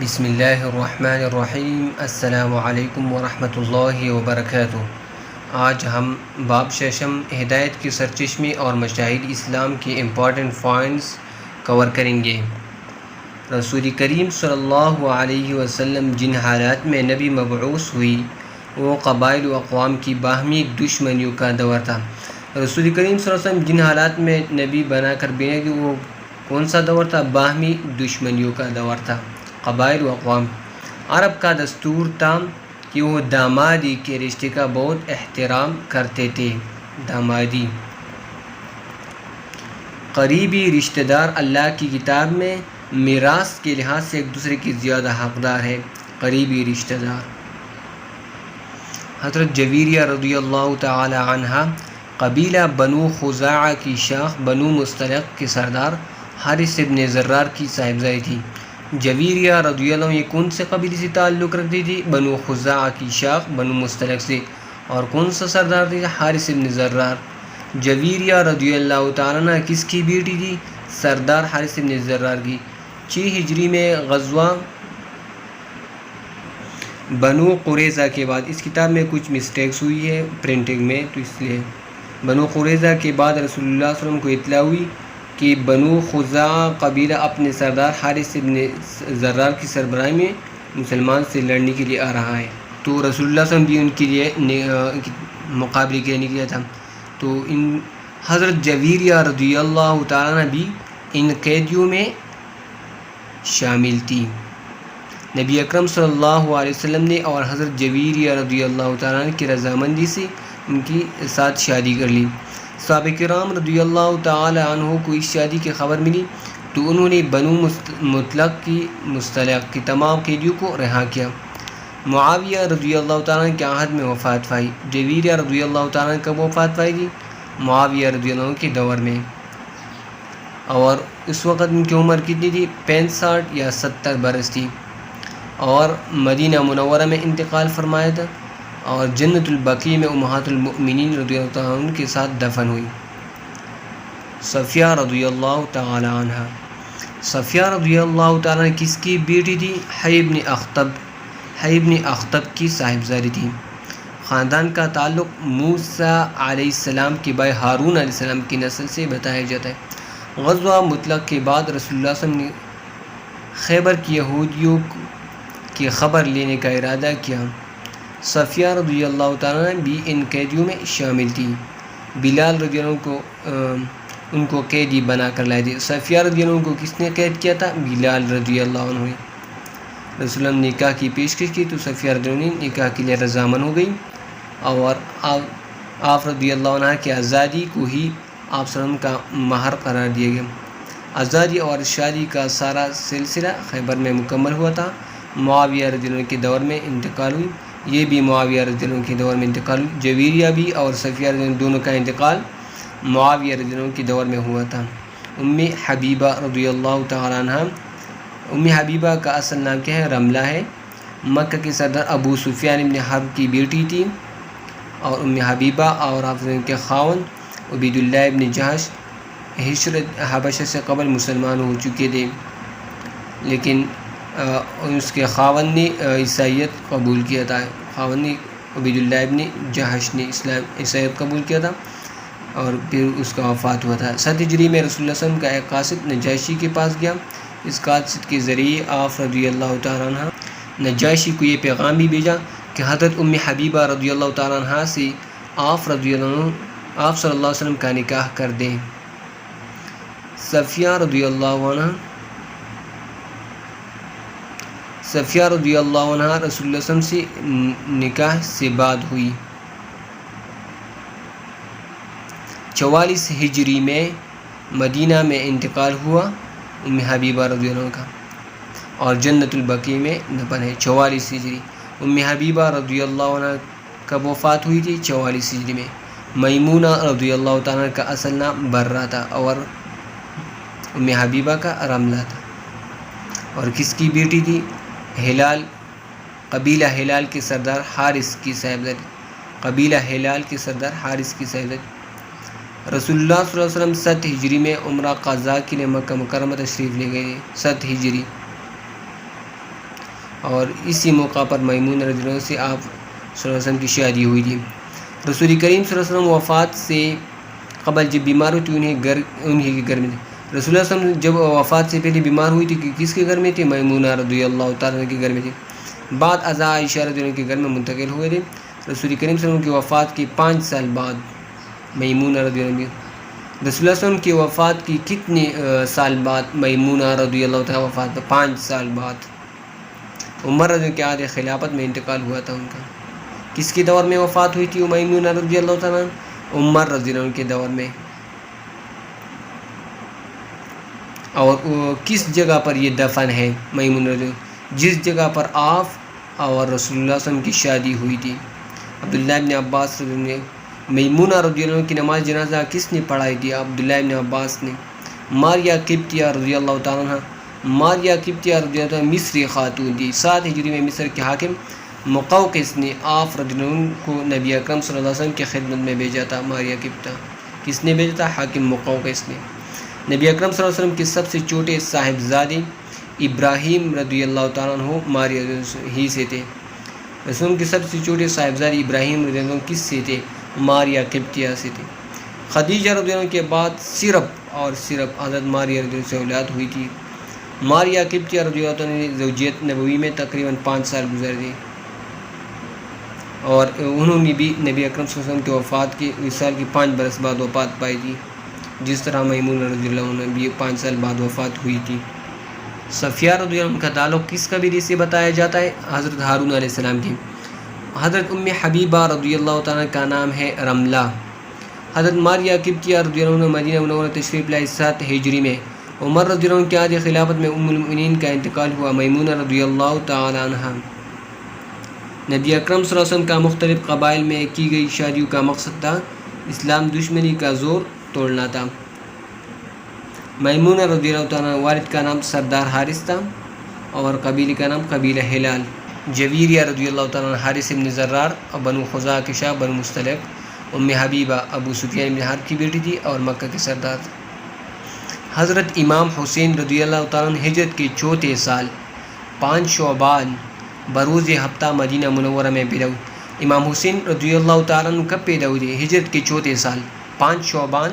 بسم اللہ الرحمن الرحیم۔ السلام علیکم ورحمۃ اللہ وبرکاتہ۔ آج ہم باب ششم ہدایت کی سرچشمے اور مشاہیر اسلام کے امپورٹنٹ پوائنٹس کور کریں گے۔ رسول کریم صلی اللہ علیہ وسلم جن حالات میں نبی مبعوث ہوئی وہ قبائل و اقوام کی باہمی دشمنیوں کا دور تھا۔ رسول کریم صلی اللہ علیہ وسلم جن حالات میں نبی بنا کر بھیجے گئے وہ کون سا دور تھا؟ باہمی دشمنیوں کا دور تھا۔ قبائل و اقوام، عرب کا دستور تھا کہ وہ دامادی کے رشتے کا بہت احترام کرتے تھے۔ دامادی، قریبی رشتہ دار اللہ کی کتاب میں میراث کے لحاظ سے ایک دوسرے کی زیادہ حقدار ہے۔ قریبی رشتہ دار، حضرت جویریہ رضی اللہ تعالی عنہ قبیلہ بنو خزاعہ کی شاخ بنو مستلق کے سردار حارث ابن زرار کی صاحبزادی تھی۔ جویریہ رضی اللہ عنہ یہ کون سے قبیلے سے تعلق رکھتی تھی؟ بنو خزاعہ کی شاخ بنو مستلق سے۔ اور کون سا سردار تھی؟ حارث ابن زرار۔ جویریہ رضی اللہ تعالیٰ عنہ کس کی بیٹی تھی؟ سردار حارث ابن زرار کی۔ 6 ہجری میں غزوہ بنو قریظہ کے بعد، اس کتاب میں کچھ مسٹیکس ہوئی ہے پرنٹنگ میں تو اس لیے، بنو قریظہ کے بعد رسول اللہ صلی اللہ علیہ وسلم کو اطلاع ہوئی کہ بنو خزاعہ قبیلہ اپنے سردار حارث ابن زرار کی سربراہی میں مسلمان سے لڑنے کے لیے آ رہا ہے، تو رسول اللہ صلی اللہ علیہ وسلم بھی ان کے لیے مقابلے کے لیے نکلا تھا۔ تو ان حضرت جویریہ رضی اللہ تعالیٰ عنہ بھی ان قیدیوں میں شامل تھی۔ نبی اکرم صلی اللہ علیہ وسلم نے اور حضرت جویریہ رضی اللہ تعالیٰ عنہ کی رضامندی سے ان کی ساتھ شادی کر لی۔ صحابہ کرام رضی اللہ تعالی عنہ کو اس شادی کی خبر ملی تو انہوں نے بنو مستلق کی تمام قیدیوں کو رہا کیا۔ معاویہ رضی اللہ تعالیٰ عنہ کے عہد میں وفات پائی۔ جویریہ رضی اللہ تعالیٰ عنہ کب وفات پائی تھی؟ معاویہ رضی اللہ عنہ کے دور میں، اور اس وقت ان کی عمر کتنی تھی؟ 65 یا 70 برس تھی، اور مدینہ منورہ میں انتقال فرمایا تھا، اور جنت البقیع میں امہات المؤمنین رضی اللہ تعالیٰ عنہ کے ساتھ دفن ہوئی۔ صفیہ رضی اللہ تعالی عنہ، صفیہ رضی اللہ تعالیٰ عنہ کس کی بیٹی تھی؟ حی بن اخطب کی صاحبزادی تھی۔ خاندان کا تعلق موسیٰ علیہ السلام کے بھائی ہارون علیہ السلام کی نسل سے بتایا جاتا ہے۔ غزوہ مطلق کے بعد رسول اللہ صلی اللہ علیہ وسلم نے خیبر کی یہودیوں کی خبر لینے کا ارادہ کیا۔ صفیہ رضی اللہ تعالیٰ عنہ بھی ان قیدیوں میں شامل تھی۔ بلال رضی اللہ عنہ کو ان کو قیدی بنا کر لائے تھے۔ صفیہ رضی اللہ عنہ کو کس نے قید کیا تھا؟ بلال رضی اللہ عنہ نے۔ رسول اللہ نے نکاح کی پیشکش کی تو صفیہ رضی اللہ عنہ نکاح کے لیے رضامند ہو گئی، اور آپ رضی اللہ عنہ کی آزادی کو ہی آپ صلی اللہ علیہ وسلم کا مہر قرار دیا گیا۔ آزادی اور شادی کا سارا سلسلہ خیبر میں مکمل ہوا تھا۔ معاویہ رضی اللہ عنہ کے دور میں انتقال ہوئی، یہ بھی معاویہ رضی اللہ عنہ کے دور میں انتقال ہوئی۔ جویریہ بھی اور صفیہ رضی اللہ عنہ دونوں کا انتقال معاویہ رضی اللہ عنہ کے دور میں ہوا تھا۔ ام حبیبہ رضی اللہ تعالی عنہ، ام حبیبہ کا اصل نام کیا ہے؟ رملہ ہے۔ مکہ کے سردار ابو سفیان ابن حرب کی بیٹی تھی، اور ام حبیبہ اور آپ کے خاوند عبید اللہ ابن جہش ہجرت حبشہ سے قبل مسلمان ہو چکے تھے، لیکن اس کے خاوند نے عیسائیت قبول کیا تھا۔ خاوند نے عبید اللہ ابن جہش نے عیسائیت قبول کیا تھا، اور پھر اس کا وفات ہوا تھا۔ 7 ہجری میں رسول اللہ صلی اللہ علیہ وسلم کا ایک قاصد نجاشی کے پاس گیا۔ اس قاصد کے ذریعے آپ رضی اللہ تعالیٰ عنہ نجاشی کو یہ پیغام بھی بھیجا کہ حضرت ام حبیبہ رضی اللہ تعالیٰ عنہ سے آپ صلی اللہ علیہ وسلم کا نکاح کر دیں۔ صفیہ رضی اللہ عنہ رسول اللہ صلی اللہ علیہ وسلم سے نکاح سے بعد ہوئی۔ 44 ہجری میں مدینہ میں انتقال ہوا ام حبیبہ رضی اللہ عنہ کا، اور جنت البقیع میں دفن ہے۔ 44 ہجری ام حبیبہ رضی اللہ عنہ کب وفات ہوئی تھی؟ 44 ہجری میں۔ میمونہ رضی اللہ تعالیٰ عنہ کا اصل نام برہ تھا، اور ام حبیبہ کا رملہ تھا، اور کس کی بیٹی تھی؟ ہلال، قبیلہ ہلال کے سردار حارث کی صاحبزادی۔ قبیلہ ہلال کے سردار حارث کی صاحبزادی۔ رسول اللہ صلی اللہ علیہ وسلم 7 ہجری میں عمرہ قضاء کے لیے مکہ مکرمہ تشریف لے گئے۔ 7 ہجری اور اسی موقع پر میمونہ رضی اللہ عنہ سے آپ صلی اللہ علیہ وسلم کی شادی ہوئی تھی۔ رسول کریم صلی اللہ علیہ وسلم وفات سے قبل جب بیمار ہوئی تھی انہیں کے گھر میں تھے۔ رسول اللہ صلی اللہ علیہ وسلم جب وفات سے پہلے بیمار ہوئی تھی کہ کس کے گھر میں تھی؟ میمونہ رضی اللہ تعالیٰ عنہ کے گھر میں تھی۔ بعد ازاں عائشہ رضی اللہ عنہ کے گھر میں منتقل ہوئے تھے۔ رسول کریم صلی اللہ علیہ وسلم کی وفات کے 5 سال بعد میمونہ رضی اللہ عنہ، رسول اللہ صلی اللہ علیہ وسلم کی وفات کی کتنے سال بعد میمونہ رضی اللہ تعالیٰ وفات؟ 5 سال بعد۔ عمر رضی اللہ عنہ کے خلافت میں انتقال ہوا تھا ان کا۔ کس کے دور میں وفات ہوئی تھی وہ میمونہ رضی اللہ تعالیٰ؟ عمر رضی اللہ عنہ کے دور میں۔ اور کس جگہ پر یہ دفن ہے میمونہ رضی اللہ عنہ؟ جس جگہ پر آپ اور رسول اللہ صلی اللہ علیہ وسلم کی شادی ہوئی تھی۔ عبداللہ ابن عباس رضی اللہ عنہ، میمونہ رضی اللہ عنہ کی نماز جنازہ کس نے پڑھائی تھی؟ عبداللہ ابن عباس نے۔ ماریہ قبطیہ رضی اللہ تعالیٰ عنہ، ماریہ قبطیہ رضی اللہ عنہ مصری خاتون تھی۔ 7 ہجری میں مصر کے حاکم مقوقس نے آپ رضی اللہ عنہ کو نبی اکرم صلی اللہ علیہ وسلم کی خدمت میں بھیجا تھا۔ ماریہ قبطیہ کس نے بھیجا تھا؟ حاکم مقوقس نے۔ نبی اکرم صلی اللہ علیہ وسلم کے سب سے چھوٹے صاحبزادے ابراہیم رضی اللہ تعالیٰ عنہ ماریہ ہی سے تھے۔ رسول کے سب سے چھوٹے صاحبزادے ابراہیم رضی اللہ عنہ کس سے تھے؟ ماریہ قبطیہ سے تھے۔ خدیجہ رضی اللہ عنہ کے بعد صرف اور صرف حضرت ماریہ رضی اللہ عنہ سے اولاد ہوئی تھی۔ ماریہ قبطیہ رضی اللہ عنہ نے زوجیت نبوی میں تقریباً 5 سال گزر دیے، اور انہوں نے بھی نبی اکرم صلی اللہ علیہ وسلم کی وفات کے وصال کی 5 برس بعد وفات پائی تھی، جس طرح میمونہ رضی اللہ عنہ بھی 5 سال بعد وفات ہوئی تھی۔ صفیہ رضی اللہ عنہ کا تعلق کس قبیلے سے بتایا جاتا ہے؟ حضرت ہارون علیہ السلام کی۔ حضرت ام حبیبہ رضی اللہ تعالیٰ کا نام ہے رملہ۔ حضرت ماریہ قبطیہ رضی اللہ عنہ مدینہ منورہ تشریف لائے 7 ہجری میں۔ عمر رضی اللہ عنہ کے عہد خلافت میں ام المؤمنین کا انتقال ہوا۔ میمونہ رضی اللہ تعالیٰ عنہ، نبی اکرم صلی اللہ علیہ وسلم کا مختلف قبائل میں کی گئی شادیوں کا مقصد تھا اسلام دشمنی کا زور توڑنا تھا۔ میمونہ رضی اللہ تعالیٰ والد کا نام سردار حارث تھا اور قبیلے کا نام قبیلہ ہلال۔ جویریہ رضی اللہ تعالیٰ حارث بن زرار اور بنو خزاعہ کے شاہ بنو مستلق۔ ام حبیبہ ابو سفیان بن حرب کی بیٹی تھی اور مکہ کے سردار تھے۔ حضرت امام حسین رضی اللہ تعالیٰ ہجرت کے 4تھے سال 5 شعبان بروز ہفتہ مدینہ منورہ میں پیدا ہوئے۔ امام حسین رضی اللہ تعالیٰ کب پیدا ہوئے تھے؟ ہجرت کے 4تھے سال 5 شعبان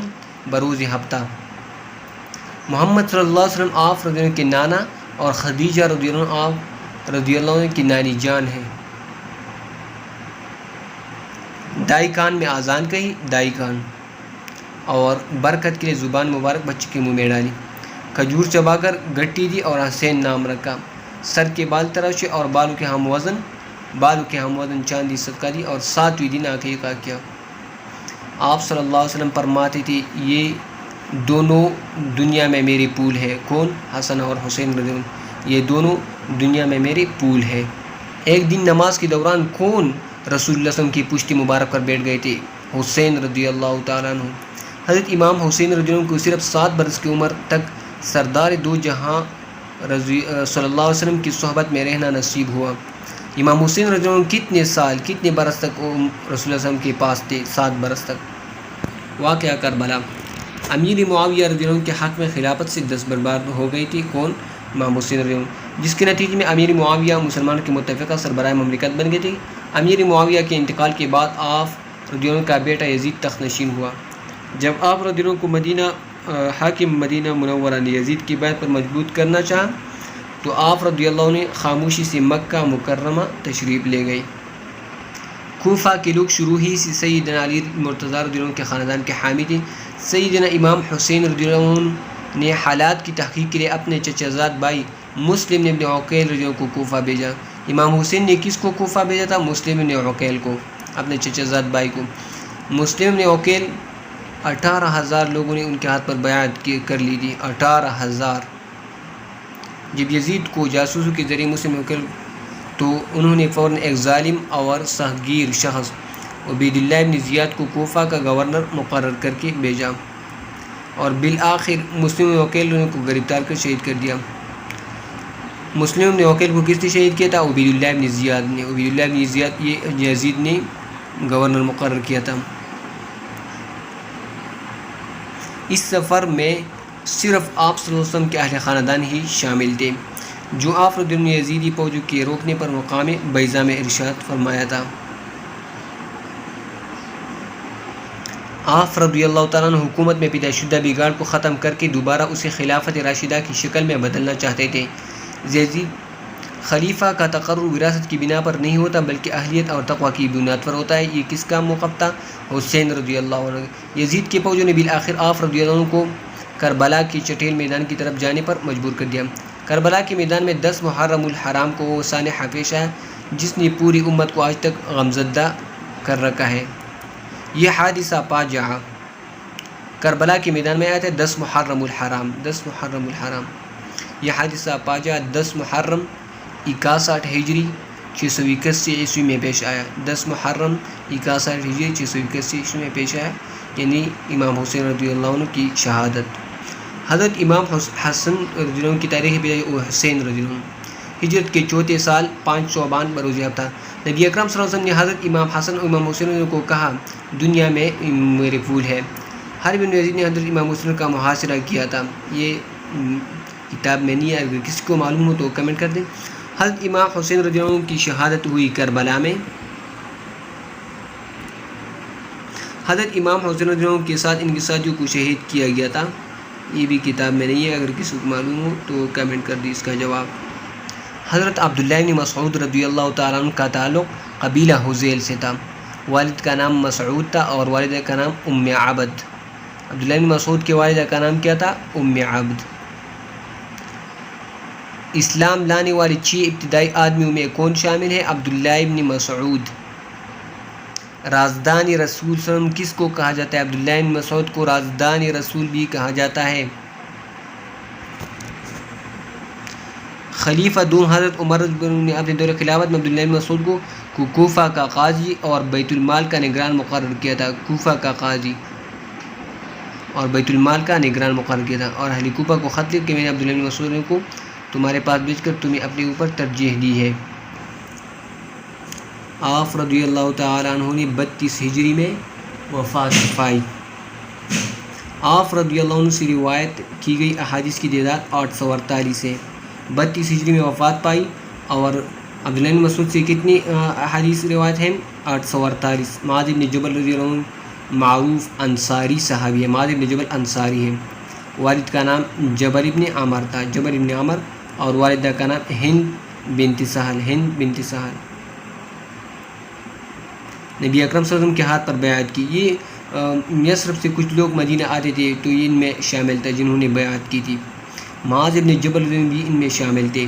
بروز ہفتہ۔ محمد صلی اللہ علیہ وسلم آپ رضی اللہ عنہ کے نانا اور خدیجہ رضی اللہ عنہ آپ رضی اللہ عنہ کی نانی جان ہیں۔ دائی کان میں آذان کہی، دائی کان، اور برکت کے لیے زبان مبارک بچے کے منہ میں ڈالی۔ کھجور چبا کر گٹی دی اور حسین نام رکھا۔ سر کے بال تراشے اور بالوں کے ہم وزن چاندی صدقہ دی اور 7ویں دن عقیقہ کیا۔ آپ صلی اللہ علیہ وسلم فرماتے تھے یہ دونوں دنیا میں میری پول ہے۔ کون؟ حسن اور حسین رضی اللہ عنہ، یہ دونوں دنیا میں میری پول ہے۔ ایک دن نماز کے دوران کون رسول اللہ صلی اللہ علیہ وسلم کی پشتی مبارک پر بیٹھ گئے تھے؟ حسین رضی اللہ تعالیٰ عنہ۔ حضرت امام حسین رضی اللہ عنہ کو صرف 7 برس کی عمر تک سردار دو جہاں صلی اللہ علیہ وسلم کی صحبت میں رہنا نصیب ہوا۔ امام حسین رضی اللہ عنہ کتنے برس تک رسول اللہ صلی اللہ علیہ وسلم کے پاس تھے؟ 7 برس تک۔ واقعہ کربلا، امیر معاویہ رضی اللہ عنہ کے حق میں خلافت سے 10 برباد ہو گئی تھی۔ کون؟ امام حسین رضی اللہ عنہ، جس کے نتیجے میں امیر معاویہ مسلمانوں کے متفقہ سربراہ مملکت بن گئے تھے۔ امیر معاویہ کے انتقال کے بعد آپ رضی اللہ عنہ کا بیٹا یزید تخت نشین ہوا۔ جب آپ رضی اللہ عنہ کو حاکم مدینہ منورہ نے یزید کی بیعت پر مجبور کرنا چاہا تو آپ رضی اللہ عنہ خاموشی سے مکہ مکرمہ تشریف لے گئے۔ کوفہ کے لوگ شروع ہی سے سیدنا علی مرتضیٰ رضی اللہ عنہ کے خاندان کے حامی تھے۔ سیدنا امام حسین رضی اللہ عنہ نے حالات کی تحقیق کے لیے اپنے چچا زاد بھائی مسلم ابن عقیل رضی اللہ عنہ کو کوفہ بھیجا۔ امام حسین نے کس کو کوفہ بھیجا تھا؟ مسلم ابن عقیل کو، اپنے چچا زاد بھائی کو۔ مسلم ابن عقیل 18,000 لوگوں نے ان کے ہاتھ پر بیعت کر لی تھی۔ 18,000۔ جب یزید کو جاسوسوں کے ذریعے مسلم عقیل تو انہوں نے فوراً ایک ظالم اور سخگیر شخص عبید اللہ ابن زیاد کو کوفہ کا گورنر مقرر کر کے بھیجا اور بالآخر مسلم عقیل کو گرفتار کر شہید کر دیا۔ مسلم ابن عقیل کو کس نے شہید کیا تھا؟ عبید اللہ ابن زیاد نے۔ عبید اللہ ابن زیاد یہ یزید نے گورنر مقرر کیا تھا۔ اس سفر میں صرف آپ صلی اللہ علیہ وسلم کے اہل خاندان ہی شامل تھے۔ جو آپ رضی اللہ عنہ نے یزیدی فوجوں کے روکنے پر مقام بیضا میں ارشاد فرمایا تھا۔ آپ رضی اللہ تعالیٰ عنہ حکومت میں پیدا شدہ بگاڑ کو ختم کر کے دوبارہ اسے خلافت راشدہ کی شکل میں بدلنا چاہتے تھے۔ یزید خلیفہ کا تقرر وراثت کی بنا پر نہیں ہوتا بلکہ اہلیت اور تقوی کی بنیاد پر ہوتا ہے۔ یہ کس کا موقف تھا؟ حسین رضی اللہ عنہ۔ یزید کے فوجوں نے بالآخر آپ رضی اللہ عنہ کو کربلا کے چٹیل میدان کی طرف جانے پر مجبور کر دیا۔ کربلا کے میدان میں 10 محرم الحرام کو وہ سانحہ پیش آیا جس نے پوری امت کو آج تک غمزدہ کر رکھا ہے۔ یہ حادثہ فاجعہ کربلا کے میدان میں آیا تھا 10 محرم الحرام، 10 محرم الحرام۔ یہ حادثہ فاجعہ 10 محرم 61 ہجری 681 عیسوی میں پیش آیا۔ 10 محرم 61 ہجری 681 عیسوی میں پیش آیا، یعنی امام حسین رضی اللہ عنہ کی شہادت۔ حضرت امام حسن رضی اللہ عنہ کی تاریخ پیدائش حسین رضی اللہ عنہ ہجرت کے 4 سال 5 شعبان بروز ہفتہ۔ نبی اکرم صلی اللہ علیہ وسلم نے حضرت امام حسن اور امام حسین رضی اللہ عنہ کو کہا دنیا میں میرے پھول ہے۔ حارث بن یزید نے حضرت امام حسین کا محاصرہ کیا تھا۔ یہ کتاب میں نہیں ہے، اگر کسی کو معلوم ہو تو کمنٹ کر دیں۔ حضرت امام حسین رضی اللہ عنہ کی شہادت ہوئی کربلا میں۔ حضرت امام حسین رضی اللہ عنہ کے ساتھ ان کے ساتھیوں کو شہید کیا گیا تھا۔ یہ بھی کتاب میں نہیں ہے، اگر کسی کو معلوم ہو تو کمنٹ کر دی اس کا جواب۔ حضرت عبداللہ بن مسعود رضی اللہ تعالیٰ عنہ کا تعلق قبیلہ حذیل سے تھا۔ والد کا نام مسعود تھا اور والدہ کا نام ام عبد۔ عبداللہ بن مسعود کے والدہ کا نام کیا تھا؟ ام عبد۔ اسلام لانے والے 6 ابتدائی آدمیوں میں کون شامل ہے؟ عبداللہ بن مسعود۔ رازدان رسول صلی اللہ علیہ وسلم کس کو کہا جاتا ہے؟ عبداللہ بن مسعود کو رازدان رسول بھی کہا جاتا ہے۔ خلیفہ دوم حضرت عمر رضی اللہ عنہ نے اپنے دور خلافت میں عبداللہ بن مسعود کو کوفہ کا قاضی اور بیت المال کا نگران مقرر کیا تھا۔ کوفہ کا قاضی اور بیت المال کا نگران مقرر کیا تھا، اور اہل کوفہ کو خط لکھ کہ میں نے عبداللہ بن مسعود کو تمہارے پاس بھیج کر تمہیں اپنے اوپر ترجیح دی ہے۔ آپ رضی اللہ تعالیٰ عنہ نے 32 ہجری میں وفات پائی۔ آپ رضی اللہ عنہ سے روایت کی گئی احادیث کی تعداد 848 ہے۔ 32 ہجری میں وفات پائی، اور عبداللہ بن مسعود سے کتنی احادیث روایت ہیں؟ 848۔ معاذ بن جبل رضی اللہ عنہ معروف انصاری صحابی ہے۔ معاذ بن جبل انصاری ہے۔ والد کا نام جبر ابن عمر تھا، جبر ابن عمر، اور والدہ کا نام ہند بنت سہل، ہند بنت سہل۔ نبی اکرم صلی اللہ علیہ وسلم کے ہاتھ پر بیعت کی۔ یہ یثرب سے کچھ لوگ مدینہ آتے تھے تو یہ ان میں شامل تھا جنہوں نے بیعت کی تھی۔ معاذ بن جبل بھی ان میں شامل تھے۔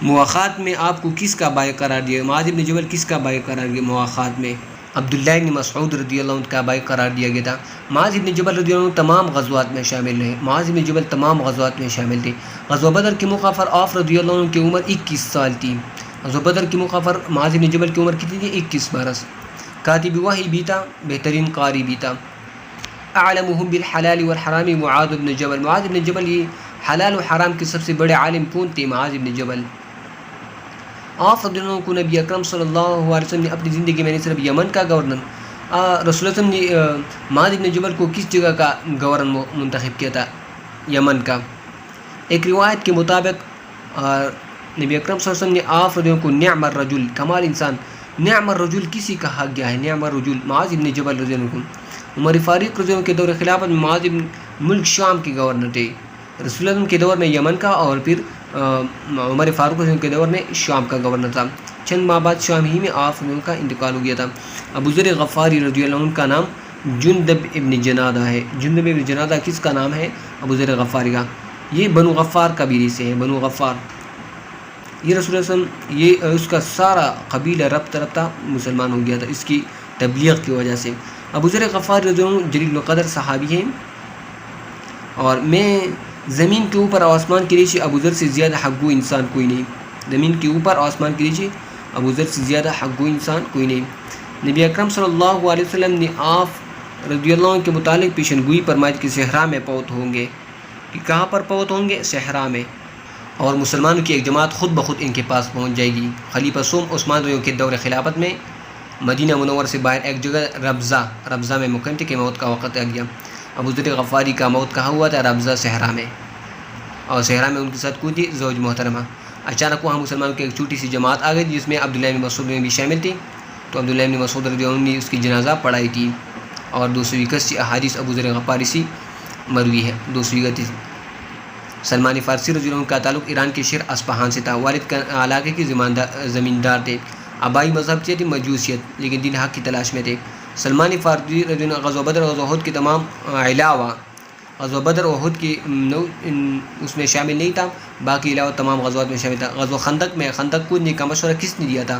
مواخات میں آپ کو کس کا بائع قرار دیا؟ معاذ بن جبل کس کا بائع قرار دیا مواخات میں؟ عبداللہ بن مسعود رضی اللہ عنہ کا بائع قرار دیا گیا تھا۔ معاذ بن جبل رضی اللہ عنہ تمام غزوات میں شامل رہے۔ معاذ بن جبل تمام غزوات میں شامل تھے۔ غزوہ بدر کے موقع پر آپ رضی اللہ عنہ کی عمر 21 سال تھی۔ غزوہ بدر کے موقع پر معاذ بن جبل کی عمر کتنی تھی؟ 21 برس۔ کاتب وحی بھی تھا، بہترین قاری بھی تھا۔ اعلمهم بالحلال والحرام معاذ بن جبل۔ معاذ بن جبل یہ حلال و حرام کے سب سے بڑے عالم کون تھے؟ معاذ بن جبل۔ آپ رضی اللہ عنہ کو نبی اکرم صلی اللہ علیہ وسلم نے اپنی زندگی میں صرف یمن کا گورنر، رسول اللہ علیہ وسلم نے معاذ بن جبل کو کس جگہ کا گورنر منتخب کیا تھا؟ یمن کا۔ ایک روایت کے مطابق نبی اکرم صلی اللہ علیہ وسلم نے آپ رضی اللہ عنہ کو نعم الرجل، کمال انسان، نعم الرجل کسی کہا گیا ہے؟ نعم الرجل معاذ بن جبل رضی اللہ عنہ کو۔ عمر فاروق رضی اللہ عنہ کے دور خلافت میں معاذ بن ملک شام کے گورنر تھے۔ رسول اللہ علیہ وسلم کے دور میں یمن کا، اور پھر عمر فاروق رضی اللہ عنہ کے دور میں شام کا گورنر تھا۔ چند ماہ بعد شام ہی میں آپ رضی اللہ عنہ کا انتقال ہو گیا تھا۔ ابو ذر غفاری رضی اللہ عنہ کا نام جندب ابن جنادہ ہے۔ جندب ابن جنادہ کس کا نام ہے؟ ابو ذر غفاری کا۔ یہ بنو غفار قبیلے سے ہے، بنو غفار۔ یہ رسول اللہ علیہ وسلم، یہ اس کا سارا قبیلہ ربطہ مسلمان ہو گیا تھا اس کی تبلیغ کی وجہ سے۔ ابو ذر غفاری رضی اللہ عنہ جلیل القدر صحابی ہیں، اور میں زمین کے اوپر اور آسمان کے نیچے ابو ذر سے زیادہ حق گو انسان کوئی نہیں۔ زمین کے اوپر اور آسمان کے نیچے ابو ذر سے زیادہ حق گو انسان کوئی نہیں۔ نبی اکرم صلی اللہ علیہ وسلم نے آپ رضی اللہ عنہ کے متعلق پیشن گوئی فرمائی کہ صحرا میں فوت ہوں گے۔ کہ کہاں پر فوت ہوں گے؟ صحرا میں، اور مسلمانوں کی ایک جماعت خود بخود ان کے پاس پہنچ جائے گی۔ خلیفہ سوم عثمان رضی اللہ عنہ کے دور خلافت میں مدینہ منور سے باہر ایک جگہ ربضہ میں مقیم تھے کہ موت کا وقت آ گیا۔ ابو ذر غفاری کا موت کہاں ہوا تھا؟ ربضہ صحرا میں۔ اور صحرا میں ان کے ساتھ کودی زوج محترمہ۔ اچانک وہاں مسلمانوں کی ایک چھوٹی سی جماعت آ گئی جس میں عبداللہ بن مسعود بھی شامل تھی، تو عبداللہ بن مسعود رضی اللہ عنہ نے اس کی جنازہ پڑھائی تھی، اور 281 احادیث ابو ذر غفاری سے مروی ہے۔ 231 سلمان فارسی رضی اللہ عنہ کا تعلق ایران کے شہر اصفہان سے تھا۔ والد کا علاقے کے زمیندار تھے، آبائی مذہب سے تھی مجوسیت، لیکن دین حق کی تلاش میں تھے۔ سلمان فارسی رضی اللہ عنہ غزوہ بدر اور غزوہ احد کے تمام علاوہ غزوہ بدر اور احد کی اس میں شامل نہیں تھا، باقی علاوہ تمام غزوات میں شامل تھا۔ غزوہ خندق میں خندق کودنے کا مشورہ کس نے دیا تھا؟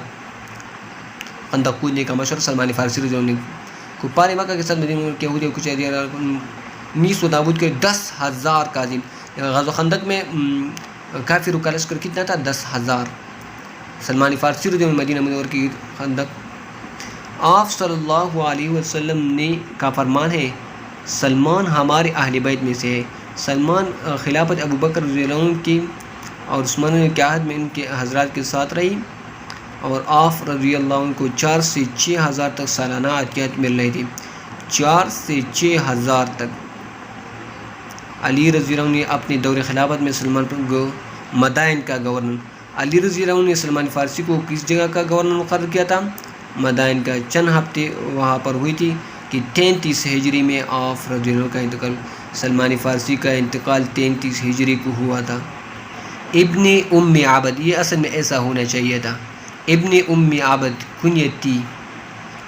خندق کودنے کا مشورہ سلمان فارسی رضی اللہ عنہ نے۔ کفار مکہ کے ساتھ مدینہ کے یہودی اور کچھ نیز و نابود کے 10,000 کاظم۔ غزوہ خندق میں کافروں کا لشکر کتنا تھا؟ 10,000۔ سلمان فارسی رضی اللہ عنہ مدینہ منورہ کی خندق۔ آپ صلی اللہ علیہ وسلم نے کا فرمان ہے، سلمان ہمارے اہل بیت میں سے ہے۔ سلمان خلافت ابو بکر رضی اللہ عنہ کی اور عثمان کے عہد میں ان کے حضرات کے ساتھ رہی، اور آپ رضی اللہ عنہ کو 4 سے 6 ہزار تک سالانہ عطیات مل رہی تھی، 4 سے 6 ہزار تک۔ علی رضی اللہ عنہ نے اپنے دور خلافت میں سلمان کو مدائن کا گورنر، علی رضی اللہ عنہ نے سلمان فارسی کو کس جگہ کا گورنر مقرر کیا تھا؟ مدائن کا۔ چند ہفتے وہاں پر ہوئی تھی کہ 33 ہجری میں آپ رضی اللہ عنہ کا انتقال، سلمان فارسی کا انتقال 33 ہجری کو ہوا تھا۔ ابن ام عبد، یہ اصل میں ایسا ہونا چاہیے تھا، ابن ام عبد کنیت تھی۔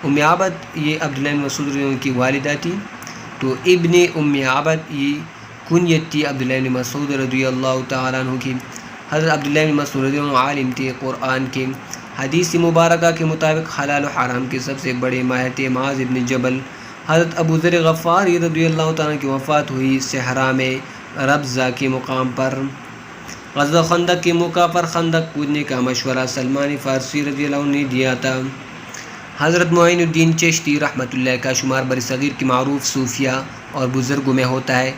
ام عبد یہ عبداللہ بن مسعود رضی اللہ عنہ کی والدہ تھی، تو ابن ام عبد یہ کنیت تھی عبداللہ بن مسعود رضی اللہ تعالیٰ عنہ کی۔ حضرت عبداللہ بن مسعود رضی اللہ عنہ عالم تھے قرآن کے۔ حدیث مبارکہ کے مطابق حلال و حرام کے سب سے بڑے ماہر تھے معاذ بن جبل۔ حضرت ابو ذر غفاری رضی اللہ تعالیٰ عنہ کی وفات ہوئی صحرا میں ربضہ کے مقام پر۔ غزوہ خندق کے موقع پر خندق کودنے کا مشورہ سلمان فارسی رضی اللہ عنہ نے دیا تھا۔ حضرت معین الدین چشتی رحمۃ اللہ کا شمار بر صغیر کے معروف صوفیہ اور بزرگوں میں ہوتا ہے۔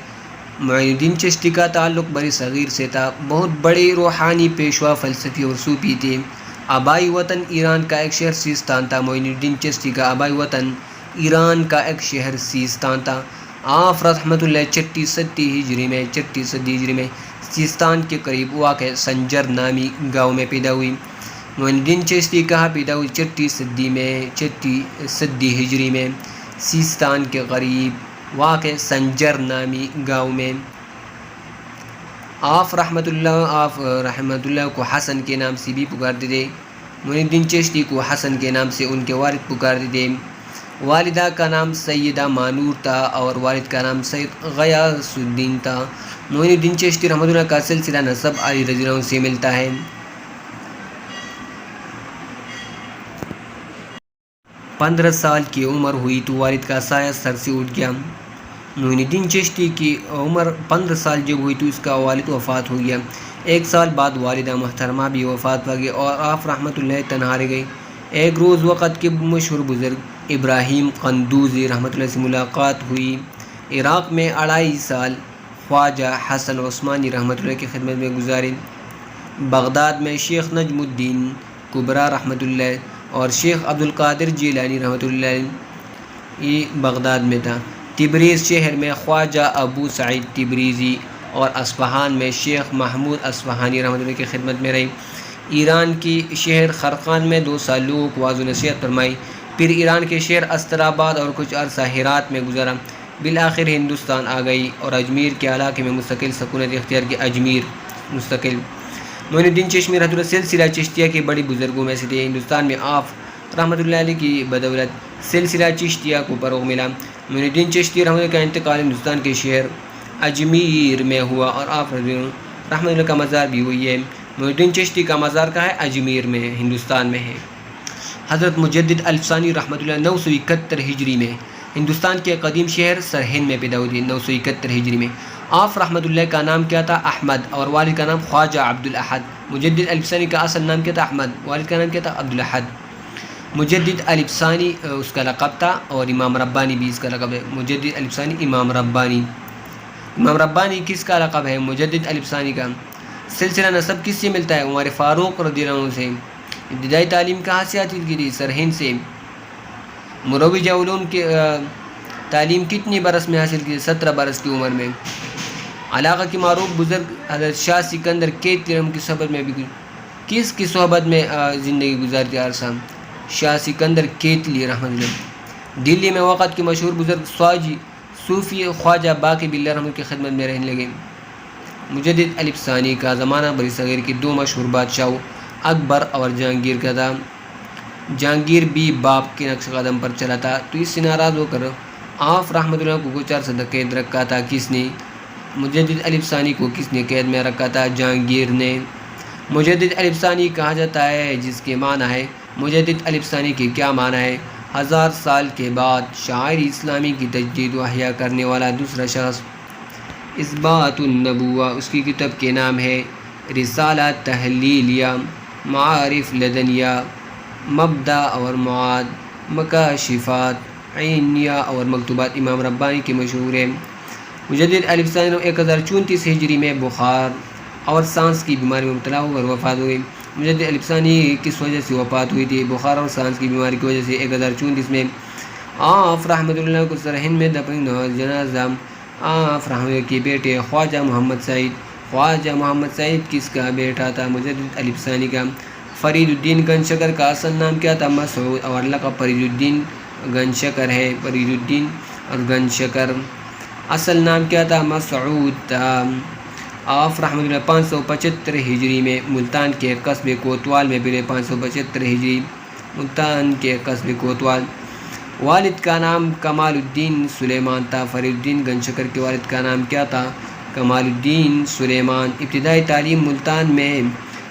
معین الدین چشتی کا تعلق بر صغیر سے تھا، بہت بڑے روحانی پیشوا، فلسفی اور صوفی تھے۔ آبائی وطن ایران کا ایک شہر سیستان تھا۔ معین الدین چشتی کا آبائی وطن ایران کا ایک شہر سیستان تھا۔ آپ رحمۃ اللہ 6 صدی ہجری میں سیستان کے قریب واقع سنجر نامی گاؤں میں پیدا ہوئی۔ معین الدین چشتی کہاں پیدا ہوئی؟ 6 صدی ہجری میں سیستان کے قریب واقع سنجر نامی گاؤں میں۔ آپ رحمۃ اللہ کو حسن کے نام سے بھی پکارتے تھے۔ معین الدین چشتی کو حسن کے نام سے ان کے والد پکارتے تھے۔ والدہ کا نام سیدہ مانور تھا اور والد کا نام سید غیاث الدین تھا۔ معین الدین چشتی رحمۃ اللہ کا سلسلہ نسب علی رضی اللہ عنہ سے ملتا ہے۔ 15 سال کی عمر ہوئی تو والد کا سایہ سر سے اٹھ گیا۔ معین الدین چشتی کی عمر 15 سال جب ہوئی تو اس کا والد وفات ہو گیا۔ 1 سال بعد والدہ محترمہ بھی وفات پا گئی اور آپ رحمۃ اللہ تنہا رہ گئی۔ ایک روز وقت کے مشہور بزرگ ابراہیم قندوزی رحمۃ اللہ سے ملاقات ہوئی۔ عراق میں 2.5 سال خواجہ حسن عثمانی رحمۃ اللہ کی خدمت میں گزارے۔ بغداد میں شیخ نجم الدین کبریٰ رحمۃ اللہ اور شیخ عبدالقادر جیلانی رحمۃ اللہ یہ بغداد میں تھا۔ تبریز شہر میں خواجہ ابو سعید تبریزی اور اصفہان میں شیخ محمود اصفہانی رحمۃ اللہ کی خدمت میں رہی۔ ایران کی شہر خرقان میں 2 سال لوگوں کو واعظ و نصیحت فرمائی، پھر ایران کے شہر استراباد اور کچھ عرصہ ہرات میں گزارا، بالآخر ہندوستان آ گئی اور اجمیر کے علاقے میں مستقل سکونت اختیار کی۔ اجمیر مستقل۔ معین الدین چشتی رحمۃ اللہ سلسلہ چشتیہ کے بڑے بزرگوں میں سے تھے۔ ہندوستان میں آپ رحمۃ اللہ علیہ کی بدولت سلسلہ چشتیہ کو فروغ ملا۔ معین الدین چشتی رحمۃ اللہ کا انتقال ہندوستان کے شہر اجمیر میں ہوا اور آپ رحمۃ اللہ کا مزار بھی ہوئی ہے۔ معین الدین چشتی کا مزار کہاں ہے؟ اجمیر میں، ہندوستان میں ہے۔ حضرت مجدد الفسانی رحمۃ اللہ 971 ہجری میں ہندوستان کے قدیم شہر سرہند میں پیدا ہوئی۔ 971 ہجری میں آپ رحمۃ اللہ کا نام کیا تھا؟ احمد، اور والد کا نام خواجہ عبدالاحد۔ مجدد الفسانی کا اصل نام کیا تھا؟ احمد، والد کا نام کیا تھا؟ عبدالاحد۔ مجدد الفسانی اس کا لقب تھا اور امام ربانی بھی اس کا لقب ہے۔ مجدد الفسانی امام ربانی۔ امام ربانی کس کا لقب ہے؟ مجدد الفسانی کا۔ سلسلہ نسب کس سے ملتا ہے؟ عمر فاروق رضی اللہ عنہ سے۔ ابتدائی تعلیم کہاں سے حاصل کی تھی؟ سرہند سے۔ مروج علوم کی تعلیم کتنی برس میں حاصل کی؟ 17 برس کی عمر میں۔ علاقہ کی معروف بزرگ حضرت شاہ سکندر کیتلی کی صحبت میں بھی کس کی صحبت میں زندگی گزارتی عرصہ؟ شاہ سکندر کیتلی رحمۃ اللہ۔ دلی میں وقت کے مشہور بزرگ سواجی صوفی خواجہ باقی باللہ رحمۃ کی خدمت میں رہنے لگے۔ مجدد الف ثانی کا زمانہ بری صغیر کی دو مشہور بادشاہوں اکبر اور جہانگیر کا تھا۔ جہانگیر بھی باپ کے نقش قدم پر چلا تھا، تو اس سے ناراض ہو کر آپ رحمۃ اللہ کو کچھ عرصہ تک قید رکھا تھا۔ کس نے؟ مجدد الف ثانی کو کس نے قید میں رکھا تھا؟ جہانگیر نے۔ مجدد الف ثانی کہا جاتا ہے، جس کے معنی ہے مجدد الف ثانی کے کیا معنی ہے؟ 1000 سال کے بعد شاعر اسلامی کی تجدید و احیاء کرنے والا دوسرا شخص۔ اثبات النبوہ اس کی کتاب کے نام ہے، رسالہ تحلیلیہ، معارف لدنیہ، مبدا اور معاد، مکاشفات عینیہ اور مکتوبات امام ربانی کے مشہور ہیں۔ مجدد الف ثانی 1034 ہجری میں بخار اور سانس کی بیماری میں مبتلا ہو کر وفات ہوئی۔ مجدد الف ثانی کس وجہ سے وفات ہوئی تھی؟ بخار اور سانس کی بیماری کی وجہ سے 1034 میں آپ رحمۃ اللہ کو سرہند میں دفن اور جنازہ آپ رحمۃ اللہ کے بیٹے خواجہ محمد سعید۔ خواجہ محمد سعید کس کا بیٹا تھا؟ مجدد الف ثانی کا۔ فرید الدین گنجشکر کا اصل نام کیا تھا؟ مسعود، اور لقب فرید الدین گنجشکر ہے۔ فرید الدین اور گنجشکر اصل نام کیا تھا؟ مسعود تھا۔ آپ رحمۃ اللہ 575 ہجری میں ملتان کے قصب کوتوال میں پہلے 575 ہجری ملتان کے قصب کوتوال۔ والد کا نام کمال الدین سلیمان تھا۔ فرید الدین گنجشکر کے والد کا نام کیا تھا؟ کمال الدین سلیمان۔ ابتدائی تعلیم ملتان میں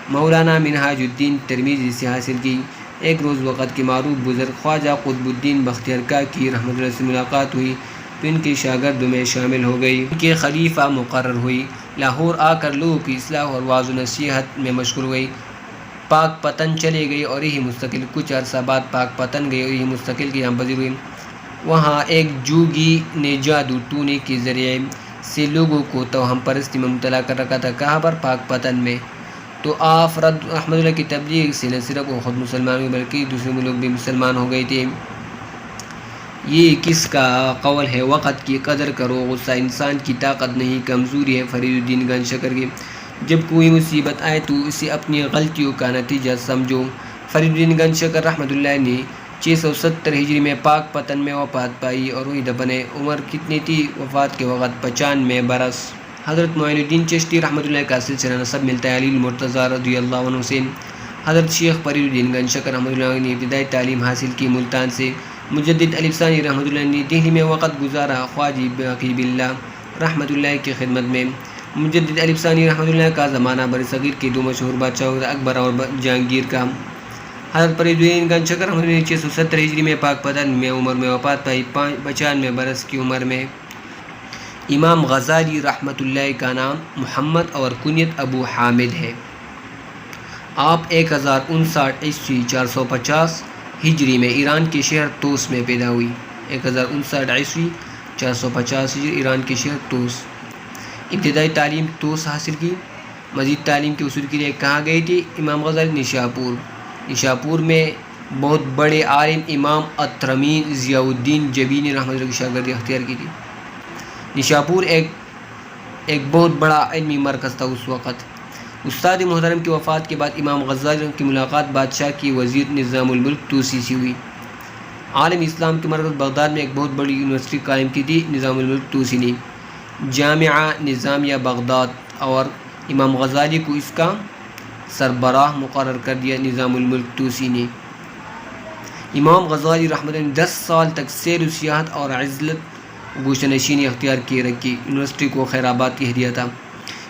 مولانا منہاج الدین ترمیزی سے حاصل کی۔ ایک روز وقت کے معروف بزرگ خواجہ قطب الدین بختیار کاکی کی رحمۃ اللہ سے ملاقات ہوئی، تو ان کے شاگردوں میں شامل ہو گئی، ان کے خلیفہ مقرر ہوئی۔ لاہور آ کر لوگوں کی اصلاح اور واعظ و نصیحت میں مشغول ہوئی۔ پاک پتن چلے گئی اور یہی مستقل، کچھ عرصہ بعد پاک پتن گئی اور یہی مستقل کی یہاں پذیر ہوئی۔ وہاں ایک جوگی نے جادو ٹونے کے ذریعے سے لوگوں کو توہم پرستی میں مبتلا کر رکھا تھا۔ کہاں پر؟ پاک پتن میں۔ تو آپ رحمۃ اللہ کی تبلیغ سے نہ صرف وہ خود مسلمان ہوئے بلکہ دوسرے ملوگ بھی مسلمان ہو گئے تھے۔ یہ کس کا قول ہے؟ وقت کی قدر کرو، غصہ انسان کی طاقت نہیں، کمزوری ہے۔ فرید الدین گنجشکر کی۔ جب کوئی مصیبت آئے تو اسے اپنی غلطیوں کا نتیجہ سمجھو۔ فرید الدین گنجشکر رحمۃ اللہ نے 670 ہجری میں پاک پتن میں وفات پائی اور وہی دفن۔ عمر کتنی تھی وفات کے وقت؟ 95 برس۔ حضرت معین الدین چشتی رحمۃ اللہ کا سلسلہ نسب ملتا ہے علی المرتضیٰ رضی اللہ عنہ سے۔ حضرت شیخ فرید الدین گنجشکر رحمۃ اللہ نے ابتدائی تعلیم حاصل کی ملتان سے۔ مجدد الف ثانی رحمۃ اللہ نے دہلی میں وقت گزارا خواجہ باقی باللہ رحمۃ اللہ کی خدمت میں۔ مجدد الف ثانی رحمۃ اللہ کا زمانہ برصغیر کے دو مشہور بادشاہوں اکبر اور جہانگیر کا۔ حضرت فرید الدین گنجشکر رحمۃ اللہ نے 670 ہجری میں پاک پتن میں عمر میں وفات پائی، 95 برس کی عمر میں۔ امام غزالی رحمۃ اللہ کا نام محمد اور کنیت ابو حامد ہے۔ آپ 1059 عیسوی 450 ہجری میں ایران کے شہر توس میں پیدا ہوئی۔ 1059 عیسوی 450 ہجری ایران کے شہر توس۔ ابتدائی تعلیم توس حاصل کی۔ مزید تعلیم کے اصول کے لیے کہاں گئی تھی؟ امام غزالی نشاپور۔ نشاپور میں بہت بڑے عالم امام اطرمین ضیاء الدین جبینی رحمۃ اللہ کی شاگردی اختیار کی تھی۔ نشاپور ایک بہت بڑا علمی مرکز تھا اس وقت۔ استاد محترم کی وفات کے بعد امام غزالی کی ملاقات بادشاہ کی وزیر نظام الملک توسی سے ہوئی۔ عالم اسلام کے مرکز بغداد میں ایک بہت بڑی یونیورسٹی قائم کی تھی نظام الملک توسی نے، جامعہ نظامیہ بغداد، اور امام غزالی کو اس کا سربراہ مقرر کر دیا نظام الملک توسی نے۔ امام غزالی رحمۃ اللہ نے 10 سال تک سیر و سیاحت اور عزلت گوشہ نشینی اختیار کیے رکھی۔ یونیورسٹی کو خیر آباد کہہ دیا تھا۔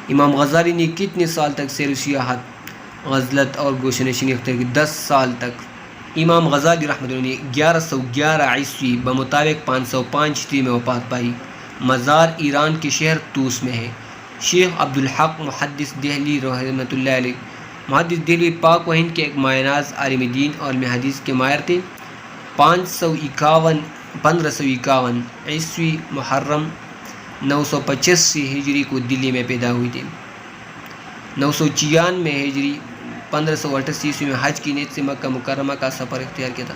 امام غزالی نے کتنے سال تک سیر و سیاحت، عزلت اور گوشہ نشینی اختیار کی؟ 10 سال تک۔ امام غزالی رحمۃ اللہ نے 1111 عیسوی بمطابق 505 ہجری میں وفات پائی۔ مزار ایران کے شہر توس میں ہے۔ شیخ عبدالحق محدث دہلی رحمۃ اللہ علیہ، محدث دہلی پاک و ہند کے ایک مایہ ناز عالم دین اور علم حدیث کے ماہر تھے۔ 1551 عیسوی محرم 985 ہجری کو دلی میں پیدا ہوئی تھی۔ 996 ہجری 1588 عیسوی میں حج کی نیت سے مکہ مکرمہ کا سفر اختیار کیا تھا۔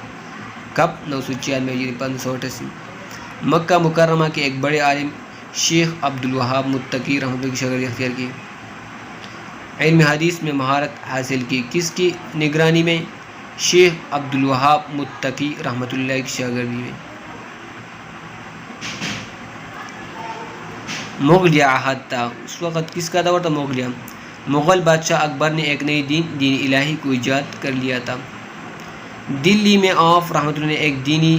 کب؟ 996 ہجری 1588 مکہ مکرمہ کے ایک بڑے عالم شیخ عبدالوہاب متقی رحمۃ اللہ کی شاگردی اختیار کی۔ علم حدیث میں مہارت حاصل کی کس کی نگرانی میں؟ شیخ عبدالوہاب متقی رحمۃ اللہ کی شاگردی میں۔ مغلیہ عہد تھا، اس وقت کس کا دور تھا؟ مغلیہ۔ مغل بادشاہ اکبر نے ایک نئی دین الہی کو ایجاد کر لیا تھا۔ دلی میں آپ رحمۃ اللہ نے ایک دینی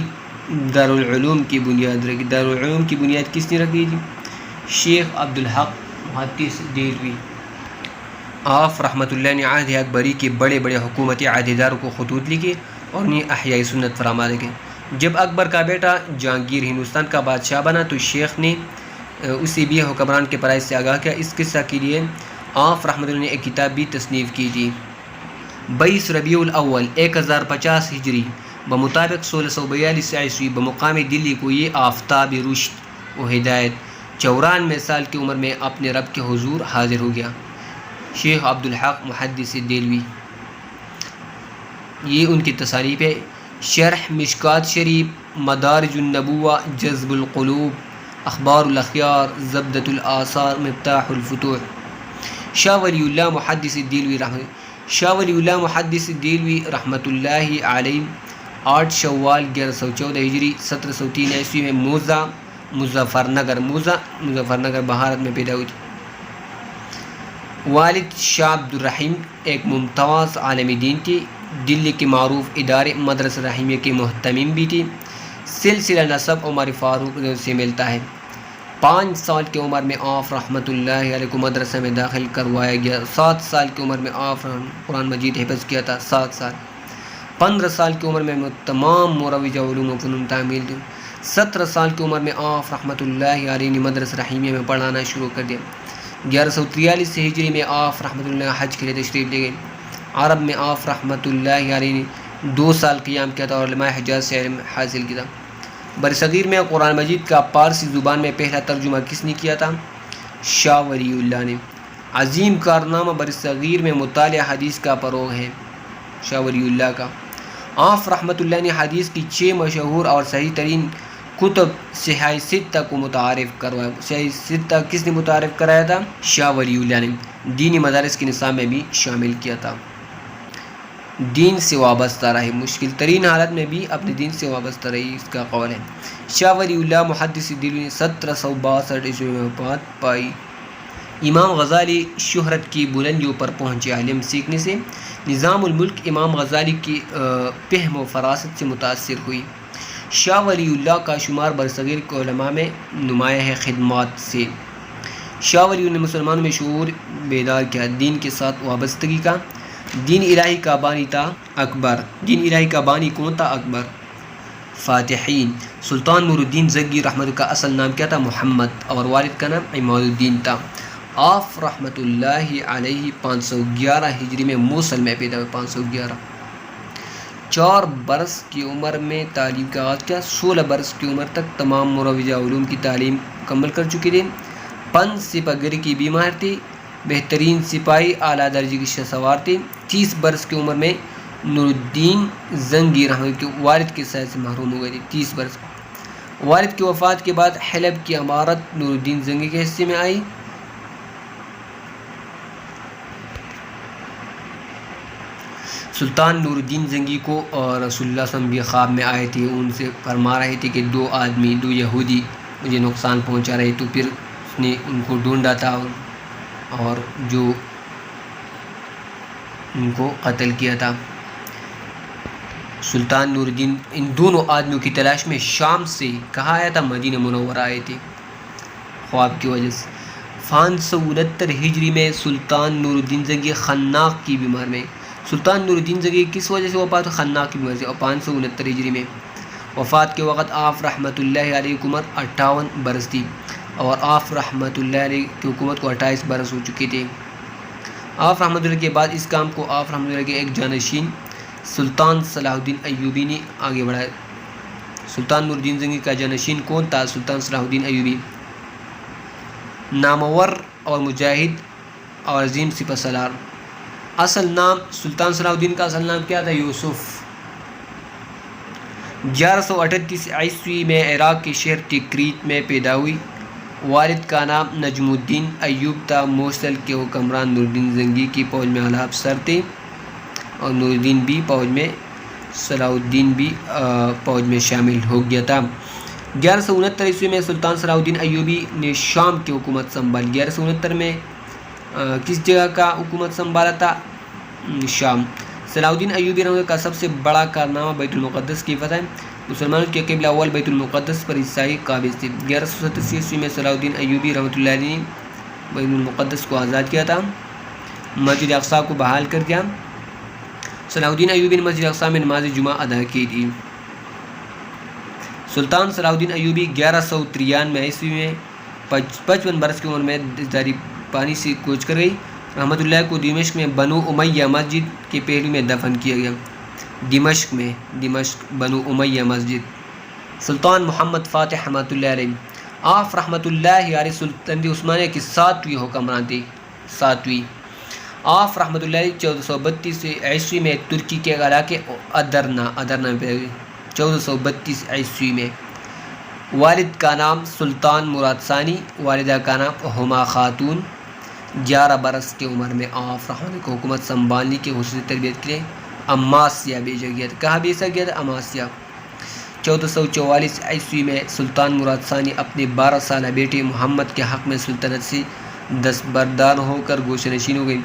دارالعلوم کی بنیاد رکھی۔ دارالعلوم کی بنیاد کس نے رکھی تھی؟ شیخ عبدالحق محدث دہلوی۔ آپ رحمۃ اللہ نے عہد اکبری کے بڑے بڑے حکومتی عہدیداروں کو خطوط لکھے اور انہیں احیاء سنت فرما دے۔ جب اکبر کا بیٹا جہانگیر ہندوستان کا بادشاہ بنا تو شیخ نے اسے بھی حکمران کے فرائض سے آگاہ کیا۔ اس قصہ کے لیے آپ رحمۃ اللہ نے ایک کتاب بھی تصنیف کی تھی۔ 22 ربیع الاول 1050 ہجری بمطابق 1642 عیسوی بمقام دلی کو یہ آفتاب رشد و ہدایت 94 سال کی عمر میں اپنے رب کے حضور حاضر ہو گیا۔ شیخ عبدالحق محدث دہلوی، یہ ان کی تصانیف ہے۔ شرح مشکات شریف، مدارج النبوہ، جذب القلوب، اخبار الاخیار، زبدۃ الآثار، مفتاح الفتوح۔ شاہ ولی اللہ محدث دہلوی رحمۃ اللہ علیہ 8 شوال 1114 ہجری 1703 عیسوی میں مظفر نگر بہارت میں پیدا ہوئی تھی۔ والد شاہ عبد الرحیم ایک ممتاز عالم دین تھی۔ دلی کے معروف ادارے مدرسہ رحیمیہ کے محتمم بھی تھی۔ سلسلہ نسب عمر فاروق سے ملتا ہے۔ 5 سال کی عمر میں آپ رحمۃ اللہ علیہ کو مدرسہ میں داخل کروایا گیا۔ 7 سال کی عمر میں آپ قرآن مجید حفظ کیا تھا۔ 7 سال 15 سال کی عمر میں تمام مروجہ علوم و فنون تعمیل دی۔ 17 سال کی عمر میں آپ رحمۃ اللہ علیہ نے مدرسہ رحیمیہ میں پڑھانا شروع کر دیا۔ 1143 ہجری میں آپ رحمۃ اللہ حج کے لیے تشریف لے گئے۔ عرب میں آپ رحمۃ اللہ علیہ نے 2 سال قیام کیا تھا اور علماء حجاز سے علم حاصل کیا تھا۔ برصغیر میں قرآن مجید کا پارسی زبان میں پہلا ترجمہ کس نے کیا تھا؟ شاہ ولی اللہ نے۔ عظیم کارنامہ برصغیر میں مطالعہ حدیث کا فروغ ہے شاہ ولی اللہ کا۔ آپ رحمۃ اللہ نے حدیث کی 6 مشہور اور صحیح ترین کتب صحیح ستہ کو متعارف کروایا۔ صحیح ستہ کس نے متعارف کرایا تھا؟ شاہ ولی اللہ نے۔ دینی مدارس کے نصاب میں بھی شامل کیا تھا۔ دین سے وابستہ رہے، مشکل ترین حالت میں بھی اپنے دین سے وابستہ رہی، اس کا قول ہے۔ شاہ ولی اللہ محدث دہلوی نے 1762 عیسوی میں وفات پائی۔ امام غزالی شہرت کی بلندیوں پر پہنچے۔ علم سیکھنے سے نظام الملک امام غزالی کی فہم و فراست سے متاثر ہوئی۔ شاہ ولی اللہ کا شمار برصغیر کے علماء میں نمایاں ہے خدمات سے۔ شاہ ولی اللہ نے مسلمانوں میں شعور بیدار کیا، دین کے ساتھ وابستگی کا۔ دین الہی کا بانی تھا اکبر۔ دین الہی کا بانی کون تھا؟ اکبر۔ فاتحین، سلطان نور الدین زنگی رحمۃ اللہ کا اصل نام کیا تھا؟ محمد، اور والد کا نام عماد الدین تھا۔ آپ رحمۃ اللہ علیہ 511 ہجری میں موصل میں پیدا ہوئے۔ 511 4 برس کی عمر میں تعلیم کا آغاز کیا۔ 16 برس کی عمر تک تمام مروجہ علوم کی تعلیم مکمل کر چکے تھے۔ پن سپہ گری کی بیمار تھی، بہترین سپاہی، اعلیٰ درجے کی شہ سوار تھے۔ 30 برس کی عمر میں نور الدین زنگی رحمۃ اللہ کے والد کے سائے سے محروم ہو گئے تھے۔ 30 برس والد کی وفات کے بعد حلب کی امارت نور الدین زنگی کے حصے میں آئی۔ سلطان نور الدین زنگی کو رسول اللہ صلی اللہ علیہ وسلم بھی خواب میں آئے تھے، ان سے فرما رہے تھے کہ 2 یہودی مجھے نقصان پہنچا رہے، تو پھر اس نے ان کو ڈھونڈا تھا اور جو ان کو قتل کیا تھا۔ سلطان نور الدین ان دونوں آدمیوں کی تلاش میں شام سے کہا آیا تھا، مدینہ منورہ آئے تھے خواب کی وجہ سے۔ 569 ہجری میں سلطان نور الدین زنگی خناق کی بیمار میں۔ سلطان نور الدین زنگی کس وجہ سے وفات؟ خناق کی بیمار سے۔ اور 569 ہجری میں وفات کے وقت آپ رحمۃ اللہ علیہ کی عمر 58 برس تھی اور آپ رحمۃ اللہ علیہ کی حکومت کو 28 برس ہو چکے تھے۔ آپ رحمۃ اللہ کے بعد اس کام کو آپ رحمۃ اللہ کے ایک جانشین سلطان صلاح الدین ایوبی نے آگے بڑھایا۔ سلطان نور الدین زنگی کا جانشین کون تھا؟ سلطان صلاح الدین ایوبی، نامور اور مجاہد اور عظیم سپہ سالار۔ اصل نام سلطان صلاح الدین کا اصل نام کیا تھا؟ یوسف۔ 1138 عیسوی میں عراق کے شہر تکریت میں پیدا ہوئی۔ والد کا نام نجم الدین ایوب تھا، موصل کے حکمران نور الدین زنگی کی فوج میں اعلیٰ افسر تھے، اور نور الدین بھی فوج میں، صلاح الدین بھی فوج میں شامل ہو گیا تھا۔ 1169 عیسوی میں سلطان صلاح الدین ایوبی نے شام کی حکومت سنبھالی۔ 1169 میں کس جگہ کا حکومت سنبھالا تھا؟ شام۔ صلاح الدین ایوبی رحمہ اللہ کا سب سے بڑا کارنامہ بیت المقدس کی فتح ہے۔ مسلمانوں کے قبلہ اول بیت المقدس پر عیسائی قابض تھے۔ 1187 عیسوی میں صلاح الدین ایوبی رحمۃ اللہ علیہ نے بیت المقدس کو آزاد کیا تھا، مسجد اقصیٰ کو بحال کر دیا۔ صلاح الدین ایوبی نے مسجد اقصیٰ میں نماز جمعہ ادا کی تھی۔ سلطان صلاح الدین ایوبی 1193 عیسوی میں 55 برس کی عمر میں داری پانی سے کوچ کر گئی۔ رحمۃ اللہ کو دمشق میں بنو امیہ مسجد کے پہلو میں دفن کیا گیا۔ دمشق بنو امیہ مسجد۔ سلطان محمد فاتح رحمۃ اللہ علیہ، آپ رحمۃ اللہ علیہ سلطنت عثمانیہ کی 7ویں حکمران تھے۔ آپ رحمۃ اللہ علیہ 1432 عیسوی میں ترکی کے علاقے ادرنا میں پیدا ہوئے۔ 1432 عیسوی میں۔ والد کا نام سلطان مراد ثانی، والدہ کا نام ہما خاتون۔ 11 برس کی عمر میں آپ رحمۃ اللہ کو حکومت سنبھالنے کی خصوصی تربیت کے لیے اماسیا بھیجا گیا تھا۔ کہاں بھیجا گیا تھا؟ اماسیا۔ 1444 عیسوی میں سلطان مراد ثانی اپنے 12 سالہ بیٹے محمد کے حق میں سلطنت سے دستبردار ہو کر گوشہ نشین ہو گئی۔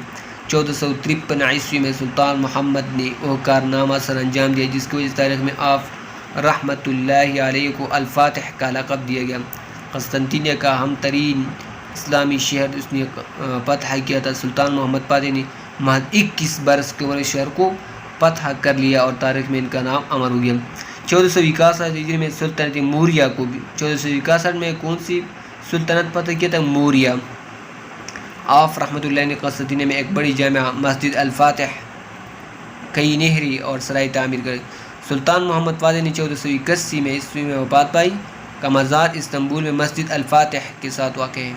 1453 عیسوی میں سلطان محمد نے وہ کارنامہ سر انجام دیا جس کی وجہ سے تاریخ میں آپ رحمۃ اللہ علیہ کو الفاتح کا لقب دیا گیا۔ قسطنطنیہ کا اہم ترین اسلامی شہر اس نے فتح کیا تھا۔ سلطان محمد فاتح نے محض 21 برس کی عمر میں شہر کو فتح کر لیا اور تاریخ میں ان کا نام امر ہو گیا۔ 1461 ہجری میں سلطنت موریہ کو بھی 1461 میں کون سی سلطنت فتح کیا تھا؟ موریہ۔ آپ رحمۃ اللہ نے قسطنطنیہ میں ایک بڑی جامع مسجد الفاتح، کئی نہری اور سرائے تعمیر کر۔ سلطان محمد فاتح نے 1481 میں عیسوی میں وفات پائی۔ کا مزار استنبول میں مسجد الفاتح کے ساتھ واقع ہے۔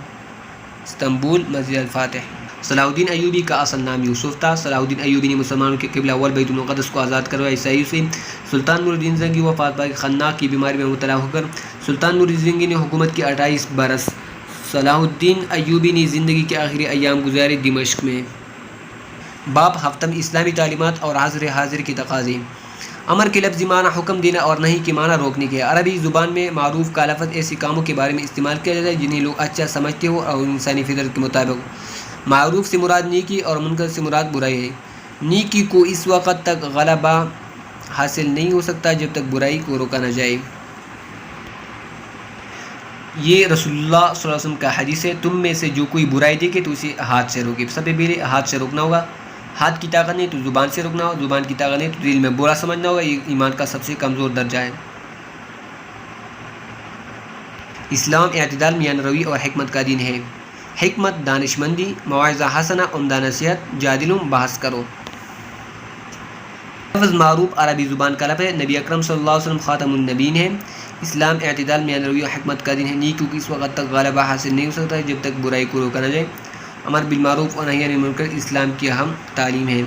استنبول مسجد الفاتح۔ صلاح الدین ایوبی کا اصل نام یوسف تھا۔ صلاح الدین ایوبی نے مسلمانوں کے قبلہ اول بیت المقدس کو آزاد کروایا عیسائیوں سے۔ سلطان نور الدین زنگی وفات پائی خناق کی بیماری میں مبتلا ہو کر۔ سلطان نور الدین زنگی نے حکومت کی 28 برس۔ صلاح الدین ایوبی نے زندگی کے آخری ایام گزارے دمشق میں۔ باب ہفتم اسلامی تعلیمات اور حاضر کے تقاضے۔ امر کے لفظی معنی حکم دینا اور نہیں کے معنی روکنے کے۔ عربی زبان میں معروف کا لفظ ایسے کاموں کے بارے میں استعمال کیا جاتا ہے جنہیں لوگ اچھا سمجھتے ہو اور انسانی فطرت کے مطابق۔ معروف سے مراد نیکی اور منکر سے مراد برائی ہے۔ نیکی کو اس وقت تک غلبہ حاصل نہیں ہو سکتا جب تک برائی کو روکا نہ جائے۔ یہ رسول اللہ صلی اللہ علیہ وسلم کا حدیث ہے، تم میں سے جو کوئی برائی دیکھے تو اسے ہاتھ سے روکے۔ سب سے پہلے ہاتھ سے روکنا ہوگا۔ ہاتھ کی طاقت نہیں تو زبان سے روکنا ہوگا، زبان کی طاقت نہیں تو دل میں برا سمجھنا ہوگا۔ یہ ایمان کا سب سے کمزور درجہ ہے۔ اسلام اعتدال، میانہ روی اور حکمت کا دین ہے۔ حکمت، دانش مندی، موعظہ حسنہ، عمدہ نصیحت، جادلوں، بحث کرو۔ لفظ معروف عربی زبان کا لفظ ہے۔ نبی اکرم صلی اللہ علیہ وسلم خاتم النبیین ہیں۔ اسلام اعتدال، میانہ روی اور حکمت کا دین ہے۔ نیکی کو اس وقت تک غلبہ حاصل نہیں ہو سکتا جب تک برائی کو روکا نہ جائے۔ امر بالمعروف اور نہی عن المنکر اسلام کی اہم تعلیم ہے۔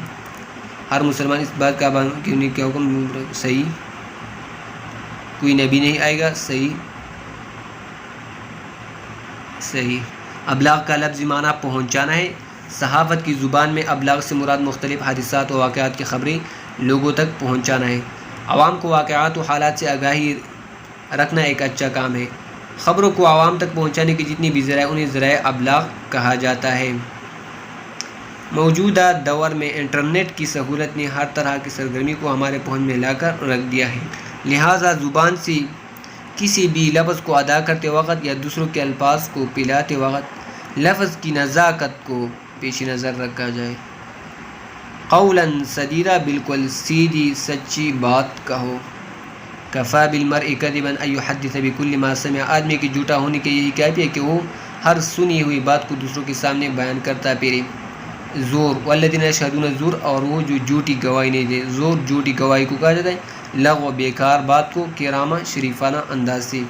ہر مسلمان اس بات کا پابند کہ انہیں کیا حکم صحیح، کوئی نبی نہیں آئے گا، صحیح۔ ابلاغ کا لفظی معنی پہنچانا ہے۔ صحافت کی زبان میں ابلاغ سے مراد مختلف حادثات و واقعات کی خبریں لوگوں تک پہنچانا ہے۔ عوام کو واقعات و حالات سے آگاہی رکھنا ایک اچھا کام ہے۔ خبروں کو عوام تک پہنچانے کے جتنے بھی ذرائع انہیں ذرائع ابلاغ کہا جاتا ہے۔ موجودہ دور میں انٹرنیٹ کی سہولت نے ہر طرح کی سرگرمی کو ہمارے پہنچ میں لا کر رکھ دیا ہے، لہٰذا زبان سے کسی بھی لفظ کو ادا کرتے وقت یا دوسروں کے الفاظ کو پلاتے وقت لفظ کی نزاکت کو پیش نظر رکھا جائے۔ قولاً سدیدہ، بالکل سیدھی سچی بات کہو۔ کفا بالمرء کذبا ان یحدث بکل ما سمع، آدمی کے جھوٹا ہونے کے یہی کافی ہے کہ وہ ہر سنی ہوئی بات کو دوسروں کے سامنے بیان کرتا پھرے۔ زور، والذین یشہدون الزور، اور وہ جو جھوٹی گواہی نہیں دے۔ زور جھوٹی گواہی کو کہا جاتا ہے، لغو بیکار بات کو کرامہ شریفانہ انداز سے۔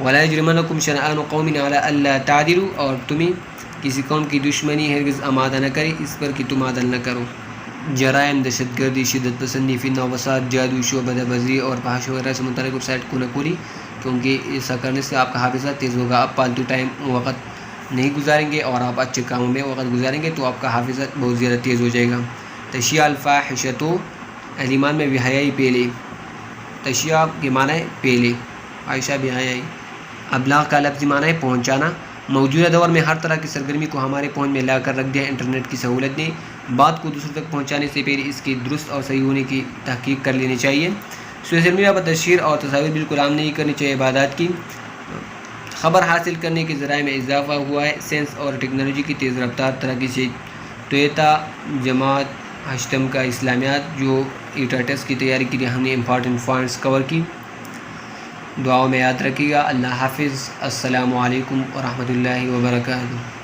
ولا یجرمنکم شنآن قوم علی الا تعدلوا، اور تمہیں کسی قوم کی دشمنی ہرگز آمادہ نہ کرے اس پر کہ تم عدل نہ کرو۔ جرائم، دہشت گردی، شدت پسندی، فتنہ و فساد، جادو، شعبہ بازی اور فحش وغیرہ سے متعلق ویب سائٹ کو نہ کھولی کیونکہ ایسا کرنے سے آپ کا حافظہ تیز ہوگا. آپ فالتو ٹائم وقت نہیں گزاریں گے اور آپ اچھے کاموں میں وقت گزاریں گے تو آپ کا حافظہ بہت زیادہ تیز ہو جائے گا. تشیع الفاحشۃ ایمان میں بے حیائی پہلے. تشیع کے معنی ہے پہلے، عائشہ بے حیائی. ابلاغ کا لفظی معنی ہے پہنچانا. موجودہ دور میں ہر طرح کی سرگرمی کو ہمارے پہنچ میں لا کر رکھ دیا. انٹرنیٹ کی سہولت نے بات کو دوسروں تک پہنچانے سے پہلے اس کی درست اور صحیح ہونے کی تحقیق کر لینی چاہیے. سوشل میڈیا پر تشہیر اور تصاویر بالکل عام نہیں کرنی چاہیے. عبادات کی خبر حاصل کرنے کے ذرائع میں اضافہ ہوا ہے. سائنس اور ٹیکنالوجی کی تیز رفتار ترقی سے ٹویوٹا جماعت ہشتم کا اسلامیات جو ٹیسٹ کی تیاری کے لیے ہم نے امپارٹنٹ پوائنٹس کور کی. دعاؤں میں یاد رکھیے گا. اللہ حافظ. السلام علیکم ورحمۃ اللہ وبرکاتہ.